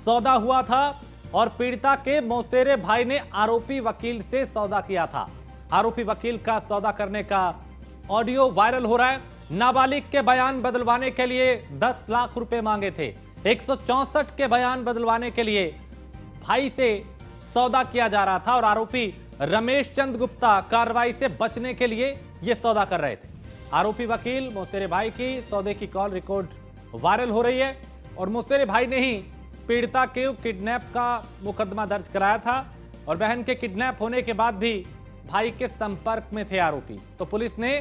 सौदा हुआ था और पीड़िता के मौसेरे भाई ने आरोपी वकील से सौदा किया था। आरोपी वकील का सौदा करने का ऑडियो वायरल हो रहा है। नाबालिग के बयान बदलवाने के लिए 10 लाख रुपए मांगे थे। 164 के बयान बदलवाने के लिए भाई से सौदा किया जा रहा था और आरोपी रमेश चंद गुप्ता कार्रवाई से बचने के लिए यह सौदा कर रहे थे। आरोपी वकील मौसेरे भाई की सौदे की कॉल रिकॉर्ड वायरल हो रही है और मौसेरे भाई ने ही पीड़िता के किडनैप का मुकदमा दर्ज कराया था और बहन के किडनैप होने के बाद भी भाई के संपर्क में थे आरोपी। तो पुलिस ने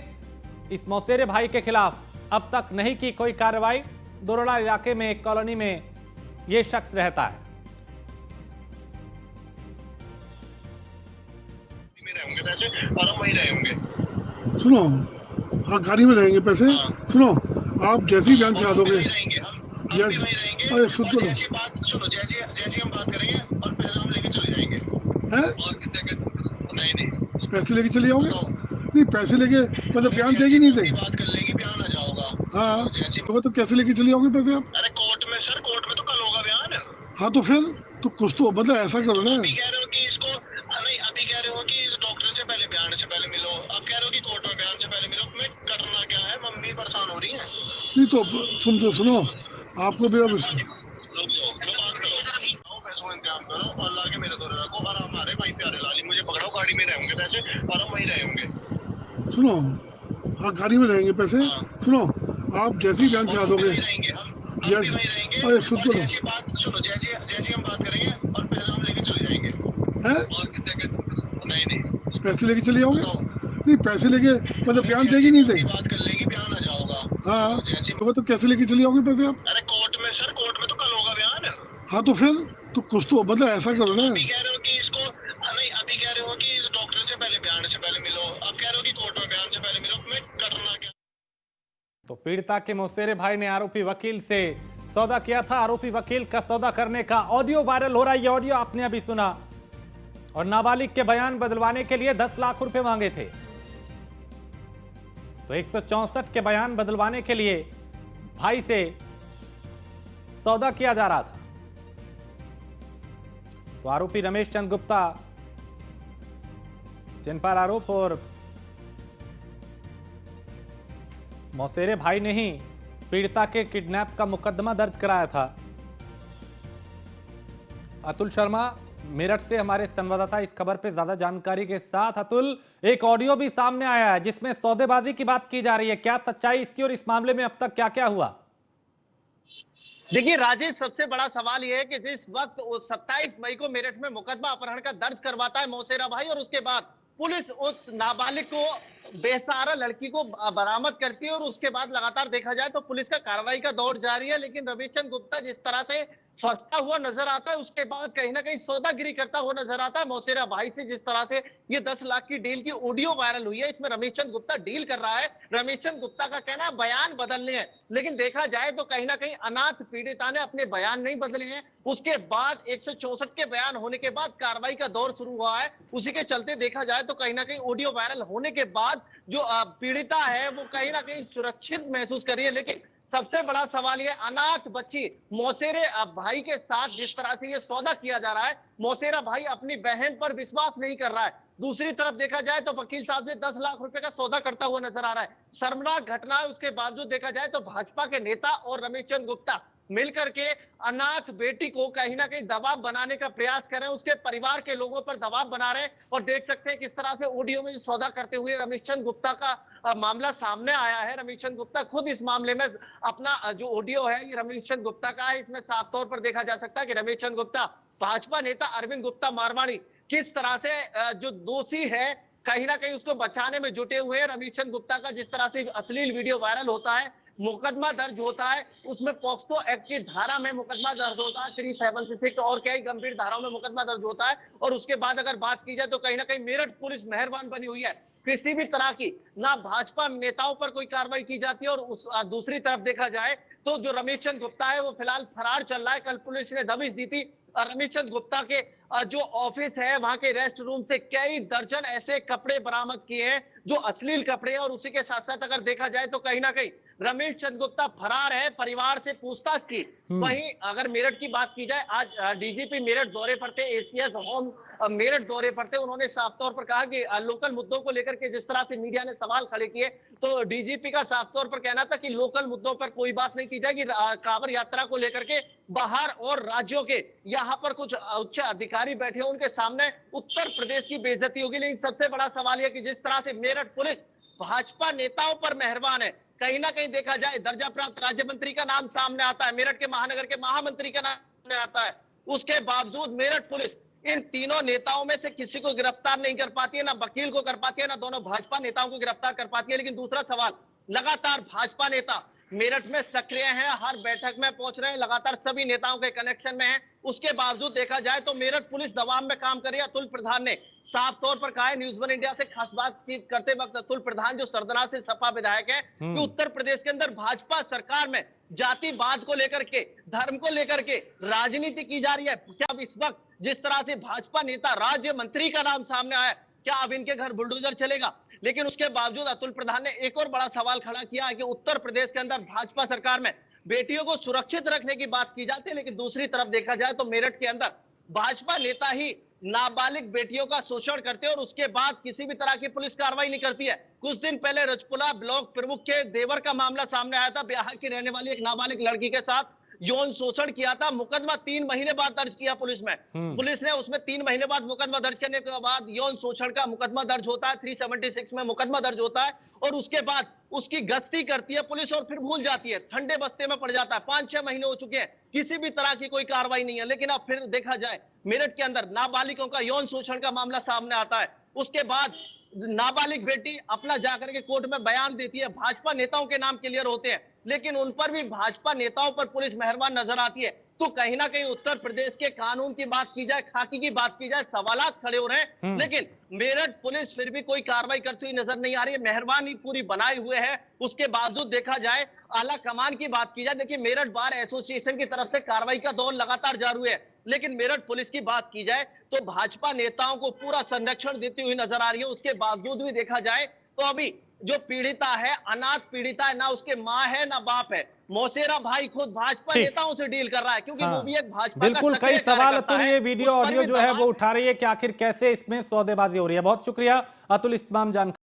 इस मौसेरे भाई के खिलाफ अब तक नहीं की कोई कार्रवाई। दोरोड़ा इलाके में एक कॉलोनी में यह शख्स रहता है। रहेंगे पैसे और हम वहीं रहेंगे। सुनो, हाँ गाड़ी में रहेंगे पैसे। हाँ। सुनो, आप जैसे ही बयान करा दोगे रहेंगे हम यस, भी वहीं रहेंगे। अरे सुन तो लो, जैसी बात सुनो, जैसी हम बात करेंगे और पैसे हम लेके चले जाएंगे। हैं? और किसी के नहीं पैसे लेके चले जाओगे? बताओ। नहीं पैसे लेके मतलब बयान देगी नहीं देगी? बात कर लेगी, बयान आ जाओगा। हाँ जैसी तो कैसे लेके चले जाओगे पैसे आप? अरे कोर्ट में सर, कोर्ट में तो कल होगा बयान। हाँ तो फिर तो कुछ तो मतलब ऐसा करो ना। अभी कह रहे हो कि इसको नहीं, अभी कह रहे हो कि इस डॉक्टर से पहले, बयान से पहले मिलो। अब कह रहे हो कि कोर्ट में बयान से पहले मिलो। मैं करना क्या है, मम्मी परेशान हो रही है। नहीं तो तुम तो सुनो, आपको मेरा रुक जाओ, लो बात करो, आओ पैसों का इंतजाम करो और लाके मेरे दौरे रखो और हमारे भाई प्यारे लाली मुझे पकड़ाओ, गाड़ी में रहेंगे पैसे और हम वहीं रहेंगे। सुनो, हाँ गाड़ी में रहेंगे पैसे। हाँ। सुनो, आप जैसे ही बयान करा दोगे रहेंगे हम यस, भी वहीं रहेंगे। अरे सुन तो लो, जैसी बात सुनो, जैसी हम बात करेंगे और पैसे हम लेके चले जाएंगे। हैं? और किसी के नहीं पैसे लेके चले जाओगे? बताओ। नहीं पैसे लेके मतलब बयान देगी नहीं देगी? बात कर लेगी, बयान आ जाओगा। हाँ जैसी तो कैसे लेके चले जाओगे पैसे आप? अरे कोर्ट में सर, कोर्ट में तो कल होगा बयान। हाँ तो फिर तो कुछ तो मतलब ऐसा करो ना। अभी कह रहे हो कि इसको नहीं, अभी कह रहे हो कि इस डॉक्टर से पहले, बयान से पहले मिलो। अब कह रहे हो कि कोर्ट में बयान से पहले मिलो। मैं करना क्या? तो पीड़िता के मौसेरे भाई ने आरोपी वकील से सौदा किया था। आरोपी वकील का सौदा करने का ऑडियो वायरल हो रहा है। ये ऑडियो आपने अभी सुना और नाबालिग के बयान बदलवाने के लिए 10 लाख रुपए मांगे थे। तो 164 के बयान बदलवाने के लिए भाई से सौदा किया जा रहा था। तो आरोपी रमेश चंद गुप्ता जिन पर आरोप और मौसेरे भाई ने ही पीड़िता के किडनैप का मुकदमा दर्ज कराया था। अतुल शर्मा मेरठ से हमारे संवाददाता इस खबर पे ज्यादा जानकारी के साथ। अतुल, एक ऑडियो भी सामने आया है जिसमें सौदेबाजी की बात की जा रही है, क्या सच्चाई इसकी और इस मामले में अब तक क्या क्या हुआ? देखिए राजेश, सबसे बड़ा सवाल यह है कि जिस वक्त 27 मई को मेरठ में मुकदमा अपहरण का दर्ज करवाता है मौसेरा भाई और उसके बाद पुलिस उस नाबालिग को, बेसहारा लड़की को बरामद करती है और उसके बाद लगातार देखा जाए तो पुलिस का कार्रवाई का दौर जारी है। लेकिन रमेश चंद गुप्ता जिस तरह से फंसता हुआ नजर आता है, उसके बाद कहीं ना कहीं सौदागिरी करता हुआ नजर आता है मौसेरा भाई से। जिस तरह से ये 10 लाख की डील की ऑडियो वायरल हुई है, इसमें रमेश चंद गुप्ता डील कर रहा है। रमेश चंद गुप्ता का कहना है बयान बदलने हैं, लेकिन देखा जाए तो कहीं ना कहीं अनाथ पीड़िता ने अपने बयान नहीं बदले हैं। उसके बाद 164 के बयान होने के बाद कार्रवाई का दौर शुरू हुआ है। उसी के चलते देखा जाए तो कहीं ना कहीं ऑडियो वायरल होने के बाद जो पीड़िता है वो कहीं ना कहीं सुरक्षित महसूस कर रही है। लेकिन सबसे बड़ा सवाल ये, अनाथ बच्ची मौसेरे भाई के साथ जिस तरह से ये सौदा किया जा रहा है, मौसेरा भाई अपनी बहन पर विश्वास नहीं कर रहा है। दूसरी तरफ देखा जाए तो वकील साहब से 10 लाख रुपए का सौदा करता हुआ नजर आ रहा है। शर्मनाक घटना है, उसके बावजूद देखा जाए तो भाजपा के नेता और रमेश चंद गुप्ता मिलकर के अनाथ बेटी को कहीं ना कहीं दबाव बनाने का प्रयास कर रहे हैं, उसके परिवार के लोगों पर दबाव बना रहे हैं। और देख सकते हैं किस तरह से ऑडियो में सौदा करते हुए रमेश चंद गुप्ता का मामला सामने आया है। रमेश चंद गुप्ता खुद इस मामले में अपना जो ऑडियो है ये रमेश चंद गुप्ता का है। इसमें साफ तौर पर देखा जा सकता है कि रमेश चंद गुप्ता भाजपा नेता अरविंद गुप्ता मारवाड़ी किस तरह से जो दोषी है कहीं ना कहीं उसको बचाने में जुटे हुए हैं। रमेश चंद गुप्ता का जिस तरह से अश्लील वीडियो वायरल होता है, मुकदमा दर्ज होता है, उसमें पॉक्सो एक्ट की धारा में मुकदमा दर्ज होता है, 376 और कई गंभीर धाराओं में मुकदमा दर्ज होता है। और उसके बाद अगर बात की जाए तो कहीं ना कहीं मेरठ पुलिस मेहरबान बनी हुई है। किसी भी तरह की ना भाजपा नेताओं पर कोई कार्रवाई की जाती है और दूसरी तरफ देखा जाए तो जो रमेश चंद गुप्ता है वो फिलहाल फरार चल रहा है। कल पुलिस ने दबिश दी थी रमेश चंद गुप्ता के जो ऑफिस है वहां के रेस्ट रूम से कई दर्जन ऐसे कपड़े बरामद किए हैं जो अश्लील कपड़े हैं। और उसी के साथ साथ अगर देखा जाए तो कहीं ना कहीं रमेश चंद्र गुप्ता फरार है, परिवार से पूछताछ की। वहीं अगर मेरठ की बात की जाए, आज डीजीपी मेरठ दौरे पर थे, एसीएस होम मेरठ दौरे पर थे। उन्होंने साफ तौर पर कहा कि लोकल मुद्दों को लेकर के जिस तरह से मीडिया ने सवाल खड़े किए, तो डीजीपी का साफ तौर पर कहना था कि लोकल मुद्दों पर कोई बात नहीं की जाएगी। कांवड़ यात्रा को लेकर के बाहर और राज्यों के यहाँ पर कुछ उच्च अधिकारी बैठे हैं, उनके सामने उत्तर प्रदेश की बेइज्जती होगी। लेकिन सबसे बड़ा सवाल यह कि जिस तरह से मेरठ पुलिस भाजपा नेताओं पर मेहरबान है, कहीं ना कहीं देखा जाए दर्जा प्राप्त राज्य मंत्री का नाम सामने आता है, मेरठ के महानगर के महामंत्री का नाम सामने आता है, उसके बावजूद मेरठ पुलिस इन तीनों नेताओं में से किसी को गिरफ्तार नहीं कर पाती है, ना वकील को कर पाती है, ना दोनों भाजपा नेताओं को गिरफ्तार कर पाती है। लेकिन दूसरा सवाल, लगातार भाजपा नेता मेरठ में सक्रिय हैं, हर बैठक में पहुंच रहे हैं, लगातार सभी नेताओं के कनेक्शन में हैं। उसके बावजूद देखा जाए तो मेरठ पुलिस दबाव में काम कर रही है। अतुल प्रधान ने साफ तौर पर कहा है न्यूज वन इंडिया से खास बातचीत करते वक्त, अतुल प्रधान जो सरदना से सपा विधायक है, कि उत्तर प्रदेश के अंदर भाजपा सरकार में जातिवाद को लेकर के, धर्म को लेकर के राजनीति की जा रही है। क्या अब इस वक्त जिस तरह से भाजपा नेता राज्य मंत्री का नाम सामने आया, क्या अब इनके घर बुलडोजर चलेगा? लेकिन उसके बावजूद अतुल प्रधान ने एक और बड़ा सवाल खड़ा किया है कि उत्तर प्रदेश के अंदर भाजपा सरकार में बेटियों को सुरक्षित रखने की बात की जाती है, लेकिन दूसरी तरफ देखा जाए तो मेरठ के अंदर भाजपा नेता ही नाबालिग बेटियों का शोषण करते हैं और उसके बाद किसी भी तरह की पुलिस कार्रवाई नहीं करती है। कुछ दिन पहले रजपुरा ब्लॉक प्रमुख के देवर का मामला सामने आया था, बिहार की रहने वाली एक नाबालिग लड़की के साथ यौन शोषण किया था। मुकदमा 3 महीने बाद दर्ज किया पुलिस में। पुलिस ने उसमें 3 महीने बाद मुकदमा दर्ज करने के बाद यौन शोषण का मुकदमा दर्ज होता है, 376 में मुकदमा दर्ज होता है और उसके बाद उसकी गश्ती करती है पुलिस और फिर भूल जाती है, ठंडे बस्ते में पड़ जाता है। 5-6 महीने हो चुके हैं, किसी भी तरह की कोई कार्रवाई नहीं है। लेकिन अब फिर देखा जाए मेरठ के अंदर नाबालिगों का यौन शोषण का मामला सामने आता है। उसके बाद नाबालिग बेटी अपना जाकर के कोर्ट में बयान देती है, भाजपा नेताओं के नाम क्लियर होते हैं, लेकिन उन पर भी भाजपा नेताओं पर पुलिस मेहरबान नजर आती है। तो कहीं ना कहीं उत्तर प्रदेश के कानून की बात की जाए, खाकी की बात की जाए, सवालात खड़े हो रहे हैं। लेकिन मेरठ पुलिस फिर भी कोई कार्रवाई करती हुई नजर नहीं आ रही है, मेहरबानी पूरी बनाए हुए है। उसके बावजूद देखा जाए आला कमान की बात की जाए, देखिए मेरठ बार एसोसिएशन की तरफ से कार्रवाई का दौर लगातार जारी है, लेकिन मेरठ पुलिस की बात की जाए तो भाजपा नेताओं को पूरा संरक्षण देती हुई नजर आ रही है। उसके बावजूद भी देखा जाए तो अभी जो पीड़िता है, अनाथ पीड़िता है, ना उसके माँ है ना बाप है। मौसेरा भाई खुद भाजपा नेताओं से डील कर रहा है, क्योंकि वो भी एक भाजपा का बिल्कुल कई सवाल अतुल ये वीडियो ऑडियो जो है वो उठा रही है कि आखिर कैसे इसमें सौदेबाजी हो रही है। बहुत शुक्रिया अतुल इस तमाम जानकारी